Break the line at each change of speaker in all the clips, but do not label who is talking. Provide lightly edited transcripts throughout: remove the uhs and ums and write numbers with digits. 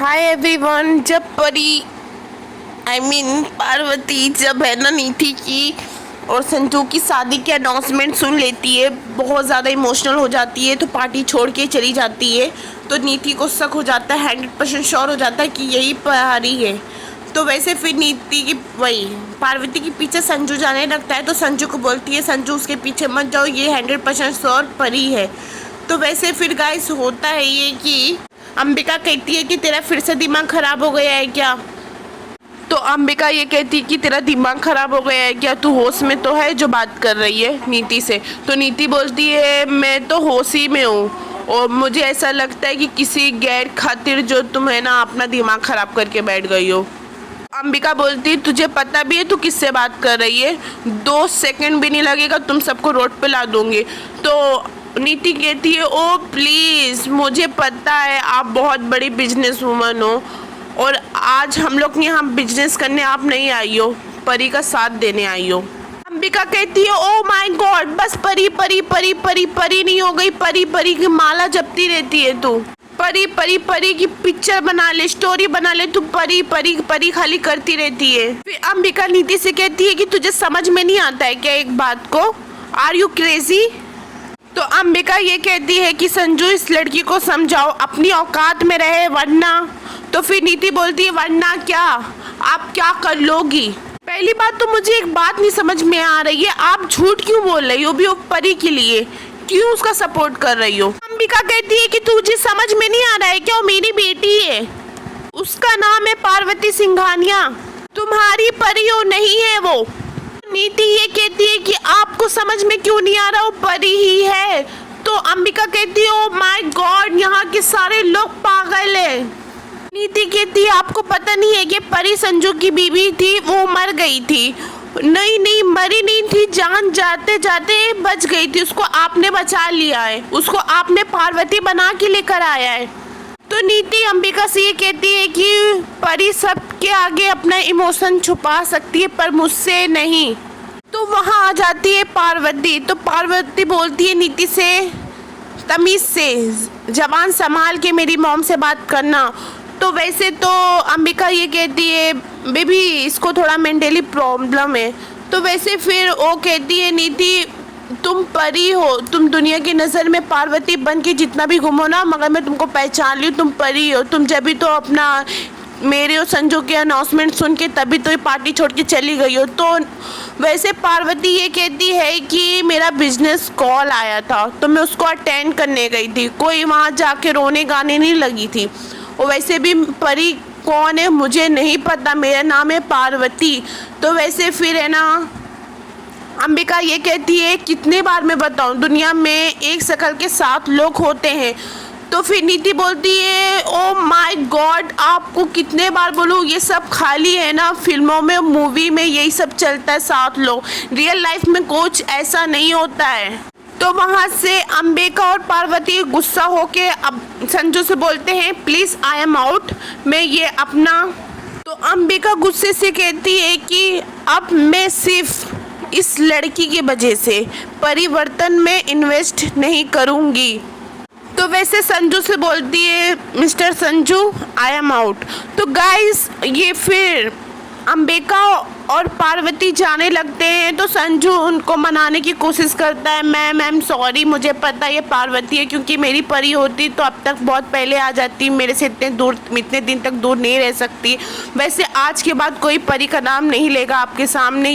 Hi everyone. जब परी पार्वती जब है ना नीति की और संजू की शादी की अनाउंसमेंट सुन लेती है, बहुत ज़्यादा इमोशनल हो जाती है, तो पार्टी छोड़ के चली जाती है। तो नीति को शक हो जाता है, 100% श्योर हो जाता है कि यही परी है। तो वैसे फिर नीति की पार्वती के पीछे संजू जाने लगता है। तो संजू को बोलती है, संजू उसके पीछे मत जाओ, ये 100% श्योर परी है। तो वैसे फिर गाइस होता है ये कि अंबिका कहती है कि तेरा फिर से दिमाग खराब हो गया है क्या। तो अंबिका ये कहती है कि तेरा दिमाग खराब हो गया है क्या, तू होश में तो है जो बात कर रही है नीति से। तो नीति बोलती है मैं तो होश ही में हूँ और मुझे ऐसा लगता है कि किसी गैर खातिर जो तुम है ना अपना दिमाग खराब करके बैठ गई हो। अंबिका बोलती है तुझे पता भी है तू किससे बात कर रही है, 2 सेकंड भी नहीं लगेगा तुम सबको रोड पे ला दूंगी। तो नीति कहती है ओ प्लीज़, मुझे पता है आप बहुत बड़ी बिजनेस वूमन हो और आज हम लोग यहाँ बिजनेस करने आप नहीं आई हो, परी का साथ देने आई हो। अंबिका कहती है ओ माय गॉड, बस परी परी परी परी परी नहीं हो गई, परी परी की माला जपती रहती है तू, परी परी परी की पिक्चर बना ले, स्टोरी बना ले, तू परी परी परी खाली करती रहती है। फिर अंबिका नीति से कहती है कि तुझे समझ में नहीं आता है क्या एक बात को, आर यू क्रेजी। तो अंबिका ये कहती है कि संजू इस लड़की को समझाओ, अपनी औकात में रहे वरना। तो फिर नीति बोलती है वरना क्या, आप क्या कर लोगी। पहली बात तो मुझे एक बात नहीं समझ में आ रही है, आप झूठ क्यों बोल रही हो भी वो परी के लिए, क्यों उसका सपोर्ट कर रही हो। अंबिका कहती है कि तुझे समझ में नहीं आ रहा है क्या, वो मेरी बेटी है, उसका नाम है पार्वती सिंघानिया, तुम्हारी परी हो नहीं है वो। नीति ये कहती है कि आपको समझ में क्यों नहीं आ रहा, वो परी ही है। तो अंबिका कहती है ओ माय गॉड, यहाँ के सारे लोग पागल है। नीति कहती है आपको पता नहीं है कि परी संजू की बीवी थी, वो मर गई थी। नहीं नहीं मरी नहीं थी, जान जाते जाते बच गई थी, उसको आपने बचा लिया है, उसको आपने पार्वती बना के लेकर आया है। तो नीति अंबिका से ये कहती है कि परी सबके आगे अपना इमोशन छुपा सकती है पर मुझसे नहीं। तो वहाँ आ जाती है पार्वती। तो पार्वती बोलती है नीति से तमीज़ से जबान संभाल के मेरी मॉम से बात करना। तो वैसे तो अंबिका ये कहती है बेबी इसको थोड़ा मेंटली प्रॉब्लम है। तो वैसे फिर वो कहती है नीति तुम परी हो, तुम दुनिया की नज़र में पार्वती बन के जितना भी घूमो ना, मगर मैं तुमको पहचान ली, तुम परी हो। तुम जब भी तो अपना मेरे और संजू के अनाउंसमेंट सुन के तभी तो ये पार्टी छोड़ के चली गई हो। तो वैसे पार्वती ये कहती है कि मेरा बिजनेस कॉल आया था तो मैं उसको अटेंड करने गई थी, कोई वहाँ जाके रोने गाने नहीं लगी थी। और वैसे भी परी कौन है मुझे नहीं पता, मेरा नाम है पार्वती। तो वैसे फिर है ना अंबिका ये कहती है कितने बार मैं बताऊं, दुनिया में एक शक्ल के 7 लोग होते हैं। तो फिर नीति बोलती है ओ माय गॉड, आपको कितने बार बोलूं, ये सब खाली है ना, फिल्मों में मूवी में यही सब चलता है 7 लोग, रियल लाइफ में कुछ ऐसा नहीं होता है। तो वहाँ से अंबिका और पार्वती गुस्सा होके अब संजू से बोलते हैं प्लीज़ आई एम आउट, मैं ये अपना। तो अंबिका गुस्से से कहती है कि अब मैं सिर्फ इस लड़की की वजह से परिवर्तन में इन्वेस्ट नहीं करूँगी। तो वैसे संजू से बोलती है mister Sanju I am out. तो गाइस ये फिर अंबिका और पार्वती जाने लगते हैं। तो संजू उनको मनाने की कोशिश करता है, मैम सॉरी, मुझे पता ये पार्वती है, क्योंकि मेरी परी होती तो अब तक बहुत पहले आ जाती, मेरे से इतने दिन तक दूर नहीं रह सकती। वैसे आज के बाद कोई परी का नाम नहीं लेगा आपके सामने,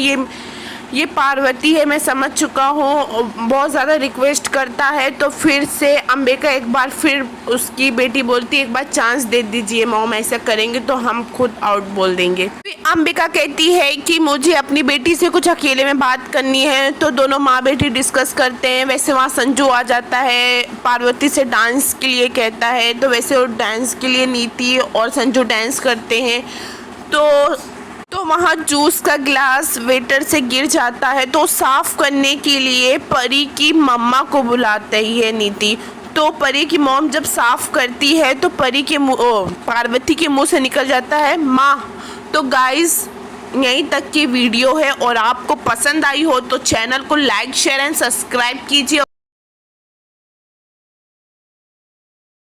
ये पार्वती है, मैं समझ चुका हूँ। बहुत ज़्यादा रिक्वेस्ट करता है। तो फिर से अंबिका एक बार फिर उसकी बेटी बोलती है एक बार चांस दे दीजिए मॉम, ऐसा करेंगे तो हम खुद आउट बोल देंगे। फिर अंबिका कहती है कि मुझे अपनी बेटी से कुछ अकेले में बात करनी है। तो दोनों माँ बेटी डिस्कस करते हैं। वैसे वहाँ संजू आ जाता है, पार्वती से डांस के लिए कहता है। तो वैसे वो डांस के लिए नीति और संजू डांस करते हैं। तो वहाँ जूस का ग्लास वेटर से गिर जाता है, तो साफ करने के लिए परी की मम्मा को बुलाती है नीति। तो परी की मॉम जब साफ करती है तो पार्वती के मुंह से निकल जाता है माँ। तो गाइस यहीं तक की वीडियो है और आपको पसंद आई हो तो चैनल को लाइक शेयर एंड सब्सक्राइब कीजिए।